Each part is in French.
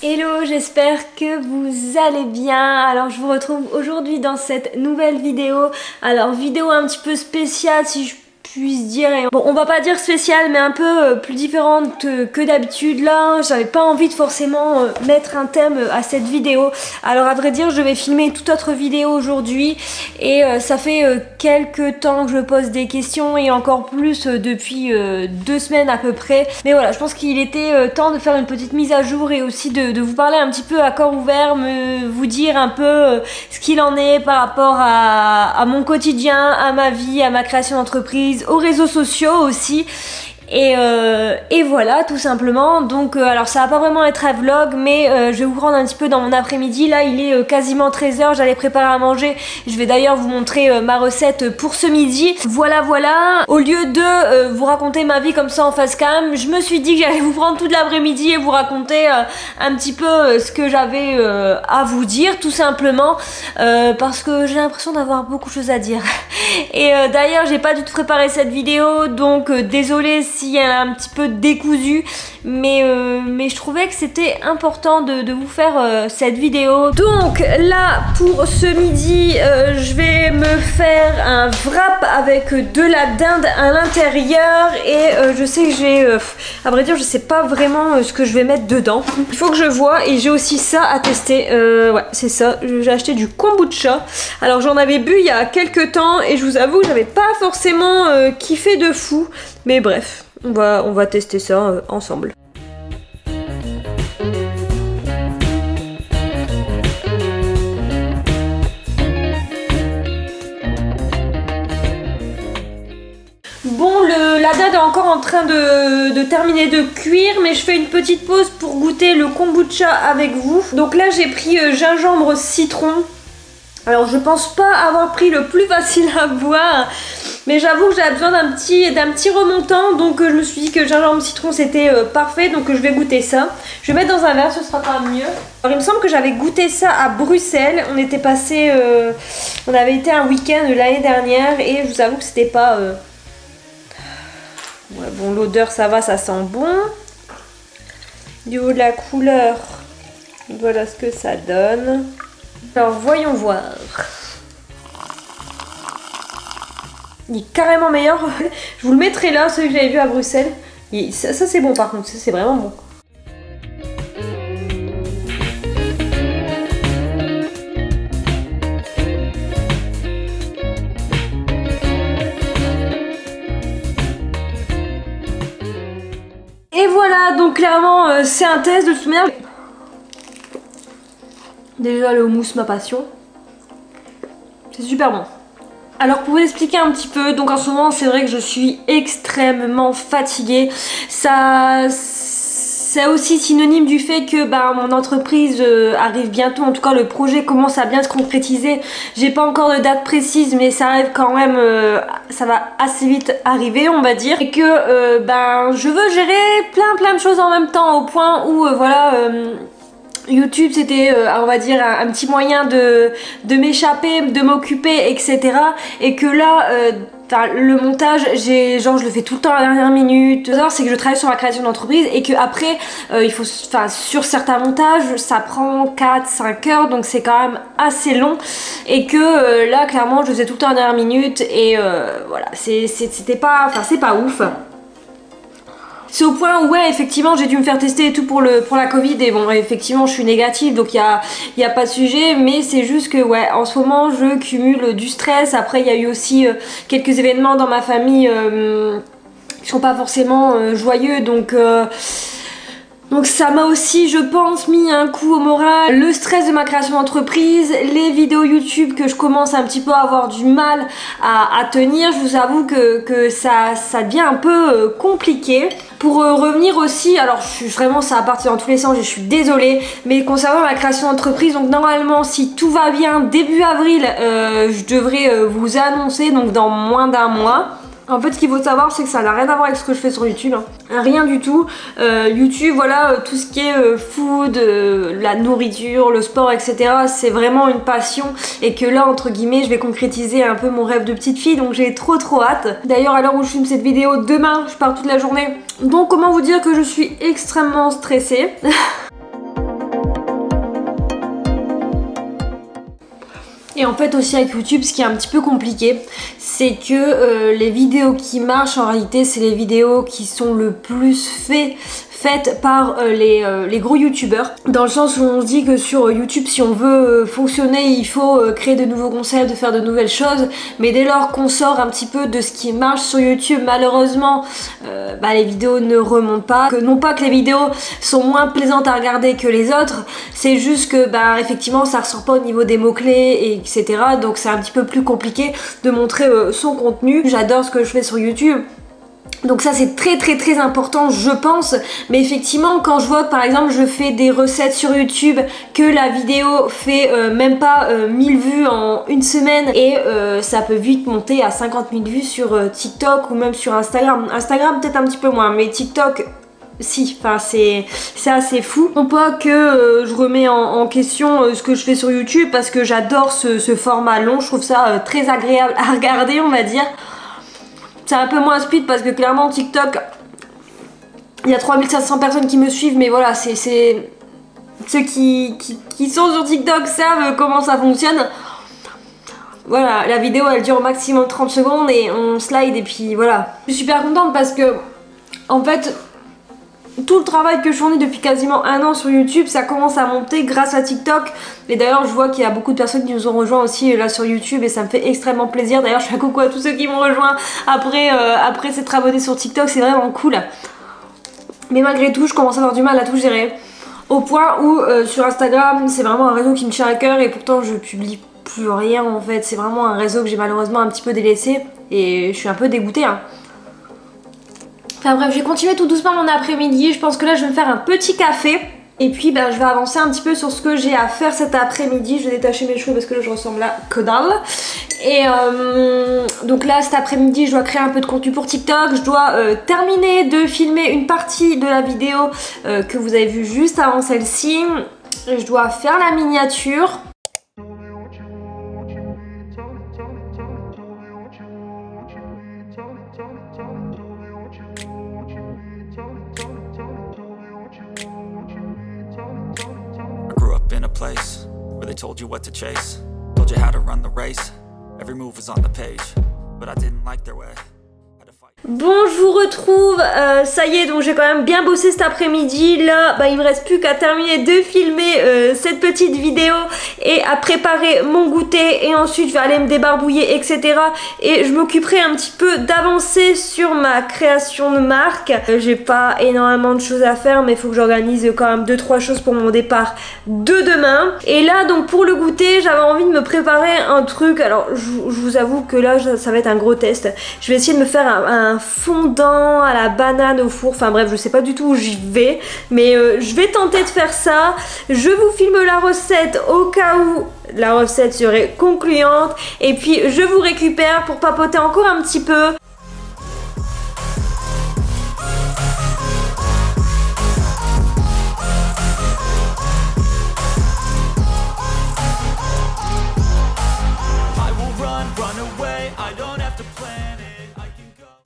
Hello, j'espère que vous allez bien. Alors je vous retrouve aujourd'hui dans cette nouvelle vidéo. Alors vidéo un petit peu spéciale si je puisse dire. Bon, on va pas dire spéciale mais un peu plus différente que d'habitude. Là j'avais pas envie de forcément mettre un thème à cette vidéo. Alors à vrai dire je vais filmer toute autre vidéo aujourd'hui. Et ça fait quelques temps que je pose des questions et encore plus depuis 2 semaines à peu près. Mais voilà, je pense qu'il était temps de faire une petite mise à jour et aussi de vous parler un petit peu à corps ouvert, vous dire un peu ce qu'il en est par rapport à mon quotidien, à ma vie, à ma création d'entreprise, aux réseaux sociaux aussi. Et voilà, tout simplement. Donc alors ça va pas vraiment être un vlog, mais je vais vous prendre un petit peu dans mon après-midi. Là il est quasiment 13 h, j'allais préparer à manger. Je vais d'ailleurs vous montrer ma recette pour ce midi. Voilà. Au lieu de vous raconter ma vie comme ça en face cam, je me suis dit que j'allais vous prendre toute l'après-midi et vous raconter un petit peu ce que j'avais à vous dire, tout simplement. Parce que j'ai l'impression d'avoir beaucoup de choses à dire. Et d'ailleurs j'ai pas du tout préparé cette vidéo, donc désolée si elle est un petit peu décousue, mais je trouvais que c'était important de vous faire cette vidéo. Donc là pour ce midi je vais me faire un wrap avec de la dinde à l'intérieur et je sais que j'ai à vrai dire je sais pas vraiment ce que je vais mettre dedans. Il faut que je vois, et j'ai aussi ça à tester. Ouais, c'est ça, j'ai acheté du kombucha. Alors j'en avais bu il y a quelques temps et je vous avoue que j'avais pas forcément kiffé de fou, mais bref, on va tester ça ensemble. Bon, la dinde est encore en train de terminer de cuire, mais je fais une petite pause pour goûter le kombucha avec vous. Donc là j'ai pris gingembre citron. Alors je pense pas avoir pris le plus facile à boire, mais j'avoue que j'avais besoin d'un petit remontant, donc je me suis dit que gingembre citron c'était parfait, donc je vais goûter ça. Je vais mettre dans un verre, ce sera pas mieux. Alors il me semble que j'avais goûté ça à Bruxelles, on était passé, on avait été un week-end l'année dernière et je vous avoue que c'était pas... Ouais, bon, l'odeur ça va, ça sent bon. Du haut de la couleur, voilà ce que ça donne. Alors voyons voir. Il est carrément meilleur. Je vous le mettrai là, celui que j'avais vu à Bruxelles. Ça c'est bon par contre, ça c'est vraiment bon. Et voilà, donc clairement c'est un test de toute manière. Déjà le houmous, ma passion. C'est super bon. Alors pour vous expliquer un petit peu, donc en ce moment c'est vrai que je suis extrêmement fatiguée. Ça c'est aussi synonyme du fait que mon entreprise arrive bientôt, en tout cas le projet commence à bien se concrétiser. J'ai pas encore de date précise mais ça arrive quand même, ça va assez vite arriver on va dire. Et que je veux gérer plein de choses en même temps au point où voilà... YouTube c'était on va dire un petit moyen de m'échapper, de m'occuper etc. Et que là le montage je le fais tout le temps à la dernière minute. C'est que je travaille sur ma création d'entreprise et que après il faut, sur certains montages ça prend 4-5 heures, donc c'est quand même assez long. Et que là clairement je le faisais tout le temps à la dernière minute et voilà, c'était pas, c'est pas ouf. C'est au point où ouais effectivement j'ai dû me faire tester et tout pour la Covid et bon effectivement je suis négative donc il y a pas de sujet, mais c'est juste que ouais en ce moment je cumule du stress. Après il y a eu aussi quelques événements dans ma famille qui sont pas forcément joyeux, donc ça m'a aussi, je pense, mis un coup au moral. Le stress de ma création d'entreprise, les vidéos YouTube que je commence un petit peu à avoir du mal à tenir. Je vous avoue que ça devient un peu compliqué. Pour revenir aussi, alors vraiment ça a parti dans tous les sens, je suis désolée, mais concernant la création d'entreprise, donc normalement si tout va bien, début avril, je devrais vous annoncer, donc dans moins d'un mois. En fait, ce qu'il faut savoir, c'est que ça n'a rien à voir avec ce que je fais sur YouTube, hein. Rien du tout. YouTube, voilà, tout ce qui est food, la nourriture, le sport, etc. C'est vraiment une passion et que là, entre guillemets, je vais concrétiser un peu mon rêve de petite fille, donc j'ai trop hâte. D'ailleurs, à l'heure où je filme cette vidéo, demain, je pars toute la journée. Donc, comment vous dire que je suis extrêmement stressée. Et en fait aussi avec YouTube, ce qui est un petit peu compliqué, c'est que les vidéos qui marchent en réalité, c'est les vidéos qui sont le plus faites par les gros youtubeurs, dans le sens où on se dit que sur YouTube, si on veut fonctionner, il faut créer de nouveaux concepts, faire de nouvelles choses, mais dès lors qu'on sort un petit peu de ce qui marche sur YouTube, malheureusement les vidéos ne remontent pas. Non pas que les vidéos sont moins plaisantes à regarder que les autres, c'est juste que effectivement ça ressort pas au niveau des mots-clés, etc. Donc c'est un petit peu plus compliqué de montrer son contenu. J'adore ce que je fais sur YouTube, donc ça c'est très important je pense, mais effectivement quand je vois que par exemple je fais des recettes sur YouTube, que la vidéo fait même pas 1000 vues en une semaine et ça peut vite monter à 50 000 vues sur TikTok ou même sur Instagram. Instagram peut-être un petit peu moins, mais TikTok si, enfin c'est assez fou. Non pas que je remets en question ce que je fais sur YouTube, parce que j'adore ce format long, je trouve ça très agréable à regarder, on va dire. C'est un peu moins speed parce que clairement TikTok, il y a 3500 personnes qui me suivent, mais voilà, c'est ceux qui sont sur TikTok savent comment ça fonctionne. Voilà, la vidéo elle dure au maximum 30 secondes et on slide et puis voilà. Je suis super contente parce que en fait tout le travail que je fournis depuis quasiment un an sur YouTube, ça commence à monter grâce à TikTok. Et d'ailleurs je vois qu'il y a beaucoup de personnes qui nous ont rejoints aussi là sur YouTube et ça me fait extrêmement plaisir. D'ailleurs je fais un coucou à tous ceux qui m'ont rejoint après s'être abonnés sur TikTok, c'est vraiment cool. Mais malgré tout je commence à avoir du mal à tout gérer, au point où sur Instagram c'est vraiment un réseau qui me tient à cœur et pourtant je publie plus rien en fait. C'est vraiment un réseau que j'ai malheureusement un petit peu délaissé et je suis un peu dégoûtée hein. Enfin bref, je vais continuer tout doucement mon après-midi. Je pense que là je vais me faire un petit café et puis je vais avancer un petit peu sur ce que j'ai à faire cet après-midi. Je vais détacher mes cheveux parce que là je ressemble à que dalle. Et donc là cet après-midi je dois créer un peu de contenu pour TikTok. Je dois terminer de filmer une partie de la vidéo que vous avez vue juste avant celle-ci. Je dois faire la miniature. Place where they told you what to chase, told you how to run the race, every move was on the page, but I didn't like their way. Bon, je vous retrouve, ça y est, donc j'ai quand même bien bossé cet après-midi. Là, il me reste plus qu'à terminer de filmer cette petite vidéo et à préparer mon goûter. Et ensuite, je vais aller me débarbouiller, etc. Et je m'occuperai un petit peu d'avancer sur ma création de marque. J'ai pas énormément de choses à faire, mais il faut que j'organise quand même 2-3 choses pour mon départ de demain. Et là, donc pour le goûter, j'avais envie de me préparer un truc. Alors, je vous avoue que là, ça va être un gros test. Je vais essayer de me faire un fondant à la banane au four, enfin bref je sais pas du tout où j'y vais, mais je vais tenter de faire ça. Je vous filme la recette au cas où la recette serait concluante et puis je vous récupère pour papoter encore un petit peu.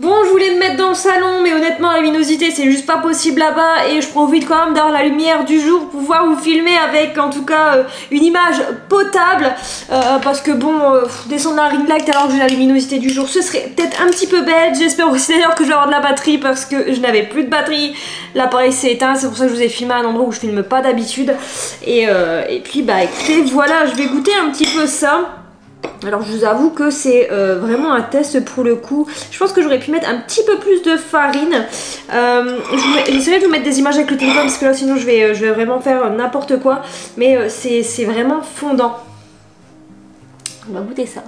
Bon, je voulais me mettre dans le salon, mais honnêtement la luminosité c'est juste pas possible là-bas et je profite quand même d'avoir la lumière du jour pour pouvoir vous filmer avec en tout cas une image potable parce que bon, descendre la ring light alors que j'ai la luminosité du jour ce serait peut-être un petit peu bête. J'espère aussi d'ailleurs que je vais avoir de la batterie parce que je n'avais plus de batterie, l'appareil s'est éteint, c'est pour ça que je vous ai filmé à un endroit où je filme pas d'habitude et puis écoutez, voilà, je vais goûter un petit peu ça. Alors je vous avoue que c'est vraiment un test pour le coup. Je pense que j'aurais pu mettre un petit peu plus de farine. J'essaierai de vous mettre des images avec le téléphone parce que là sinon je vais vraiment faire n'importe quoi. Mais c'est vraiment fondant. On va goûter ça.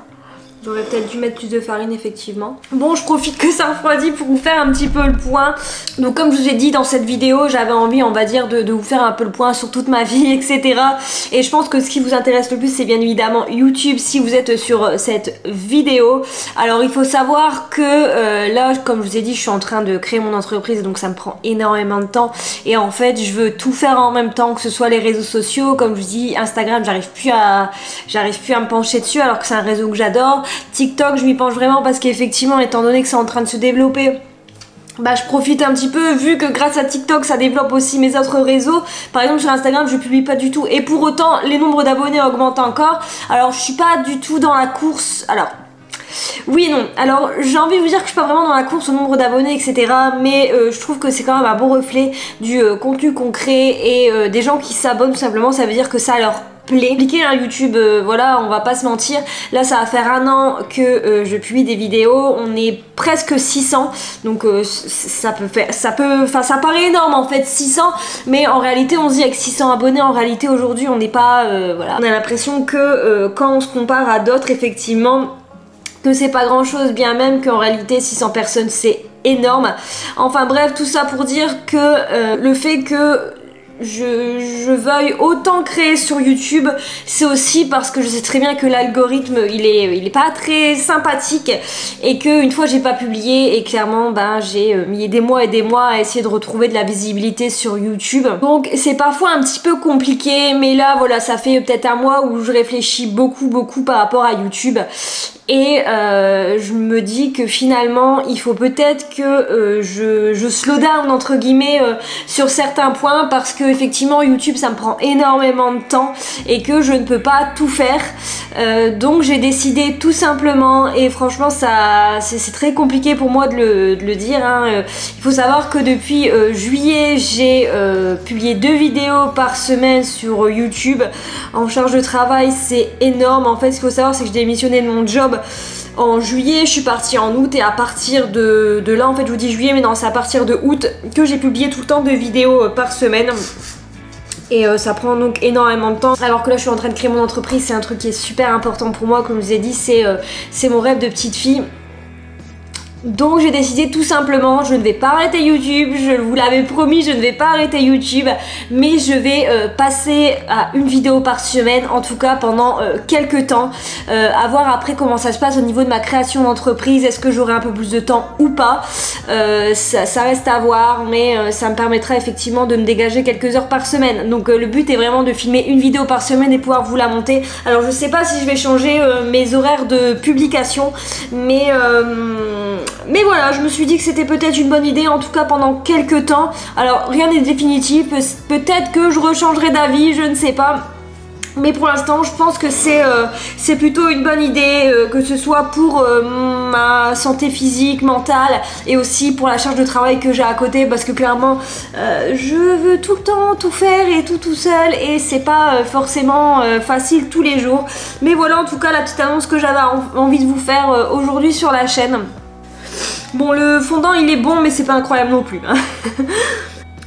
J'aurais peut-être dû mettre plus de farine effectivement. Bon, je profite que ça refroidit pour vous faire un petit peu le point. Donc comme je vous ai dit dans cette vidéo, j'avais envie on va dire de vous faire un peu le point sur toute ma vie, etc. Et je pense que ce qui vous intéresse le plus c'est bien évidemment YouTube si vous êtes sur cette vidéo. Alors il faut savoir que là comme je vous ai dit je suis en train de créer mon entreprise donc ça me prend énormément de temps. Et en fait je veux tout faire en même temps, que ce soit les réseaux sociaux, comme je vous dis Instagram j'arrive plus à me pencher dessus alors que c'est un réseau que j'adore. TikTok je m'y penche vraiment parce qu'effectivement étant donné que c'est en train de se développer, bah je profite un petit peu, vu que grâce à TikTok ça développe aussi mes autres réseaux. Par exemple sur Instagram je publie pas du tout, et pour autant les nombres d'abonnés augmentent encore. Alors je suis pas du tout dans la course, alors oui et non. Alors j'ai envie de vous dire que je suis pas vraiment dans la course au nombre d'abonnés etc, mais je trouve que c'est quand même un bon reflet du contenu qu'on crée et des gens qui s'abonnent tout simplement. Ça veut dire que ça leur plaît. Cliquez un YouTube, voilà, on va pas se mentir. Là ça va faire 1 an que je publie des vidéos, on est presque 600, donc ça paraît énorme en fait 600, mais en réalité on se dit avec 600 abonnés, en réalité aujourd'hui on n'est pas, voilà, on a l'impression que quand on se compare à d'autres effectivement que c'est pas grand chose, bien même qu'en réalité 600 personnes c'est énorme. Enfin bref, tout ça pour dire que le fait que je veuille autant créer sur YouTube, c'est aussi parce que je sais très bien que l'algorithme il est pas très sympathique, et que une fois j'ai pas publié, et clairement ben j'ai mis des mois et des mois à essayer de retrouver de la visibilité sur YouTube, donc c'est parfois un petit peu compliqué. Mais là voilà, ça fait peut-être 1 mois où je réfléchis beaucoup par rapport à YouTube, et je me dis que finalement il faut peut-être que je slow down entre guillemets sur certains points, parce que effectivement YouTube ça me prend énormément de temps et que je ne peux pas tout faire, donc j'ai décidé tout simplement, et franchement ça c'est très compliqué pour moi de le dire hein. Il faut savoir que depuis juillet j'ai publié 2 vidéos par semaine sur YouTube. En charge de travail c'est énorme. En fait ce qu'il faut savoir c'est que j'ai démissionné de mon job en juillet, je suis partie en août, et à partir de là, en fait je vous dis juillet mais non c'est à partir de août que j'ai publié tout le temps 2 vidéos par semaine. Et ça prend donc énormément de temps, alors que là je suis en train de créer mon entreprise. C'est un truc qui est super important pour moi, comme je vous ai dit, c'est mon rêve de petite fille. Donc j'ai décidé tout simplement, je ne vais pas arrêter YouTube, je vous l'avais promis, je ne vais pas arrêter YouTube, mais je vais passer à 1 vidéo par semaine, en tout cas pendant quelques temps, à voir après comment ça se passe au niveau de ma création d'entreprise. Est-ce que j'aurai un peu plus de temps ou pas, ça reste à voir, mais ça me permettra effectivement de me dégager quelques heures par semaine. Donc le but est vraiment de filmer 1 vidéo par semaine et pouvoir vous la monter. Alors je sais pas si je vais changer mes horaires de publication, mais voilà, je me suis dit que c'était peut-être une bonne idée, en tout cas pendant quelques temps. Alors rien n'est définitif, peut-être que je rechangerai d'avis, je ne sais pas. Mais pour l'instant je pense que c'est plutôt une bonne idée, que ce soit pour ma santé physique, mentale, et aussi pour la charge de travail que j'ai à côté, parce que clairement je veux tout le temps tout faire et tout seul, et c'est pas forcément facile tous les jours. Mais voilà en tout cas la petite annonce que j'avais envie de vous faire aujourd'hui sur la chaîne. Bon, le fondant il est bon mais c'est pas incroyable non plus hein.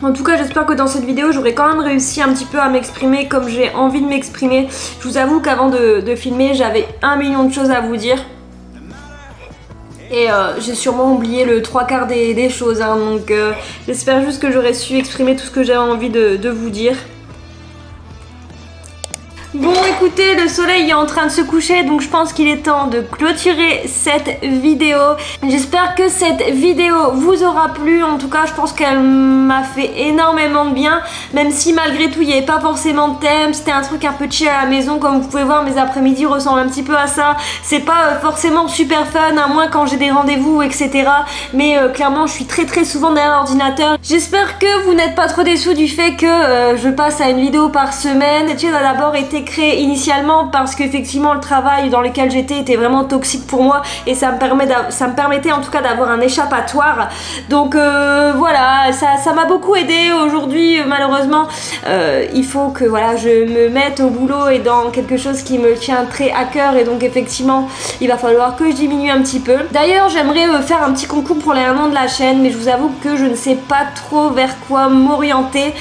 En tout cas j'espère que dans cette vidéo j'aurai quand même réussi un petit peu à m'exprimer comme j'ai envie de m'exprimer. Je vous avoue qu'avant de filmer j'avais 1 million de choses à vous dire, et j'ai sûrement oublié le 3/4 des choses hein. Donc j'espère juste que j'aurai su exprimer tout ce que j'avais envie de vous dire. Bon écoutez, le soleil est en train de se coucher, donc je pense qu'il est temps de clôturer cette vidéo. J'espère que cette vidéo vous aura plu. En tout cas je pense qu'elle m'a fait énormément de bien, même si malgré tout il n'y avait pas forcément de thème. C'était un truc un peu chill à la maison, comme vous pouvez voir mes après-midi ressemblent un petit peu à ça. C'est pas forcément super fun, à moins quand j'ai des rendez-vous etc, mais clairement je suis très souvent derrière l'ordinateur. J'espère que vous n'êtes pas trop déçus du fait que je passe à 1 vidéo par semaine. La chaîne a d'abord été créée initialement parce qu'effectivement le travail dans lequel j'étais était vraiment toxique pour moi, et ça me permettait en tout cas d'avoir un échappatoire. Donc voilà, ça m'a beaucoup aidé. Aujourd'hui malheureusement il faut que voilà je me mette au boulot et dans quelque chose qui me tient très à cœur, et donc effectivement il va falloir que je diminue un petit peu. D'ailleurs j'aimerais faire un petit concours pour les 1 an de la chaîne, mais je vous avoue que je ne sais pas trop vers quoi m'orienter.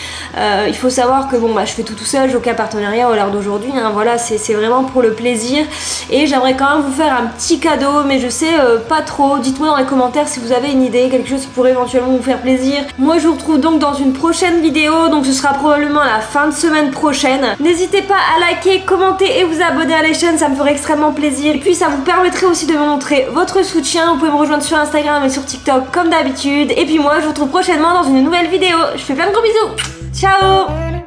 Il faut savoir que bon bah je fais tout seul, j'ai aucun partenariat à l'heure d'aujourd'hui hein. Voilà, c'est vraiment pour le plaisir, et j'aimerais quand même vous faire un petit cadeau, mais je sais pas trop. Dites-moi dans les commentaires si vous avez une idée, quelque chose qui pourrait éventuellement vous faire plaisir. Moi je vous retrouve donc dans une prochaine vidéo, donc ce sera probablement à la fin de semaine prochaine. N'hésitez pas à liker, commenter et vous abonner à la chaîne, ça me ferait extrêmement plaisir, et puis ça vous permettrait aussi de me montrer votre soutien. Vous pouvez me rejoindre sur Instagram et sur TikTok comme d'habitude, et puis moi je vous retrouve prochainement dans une nouvelle vidéo. Je fais plein de gros bisous, ciao.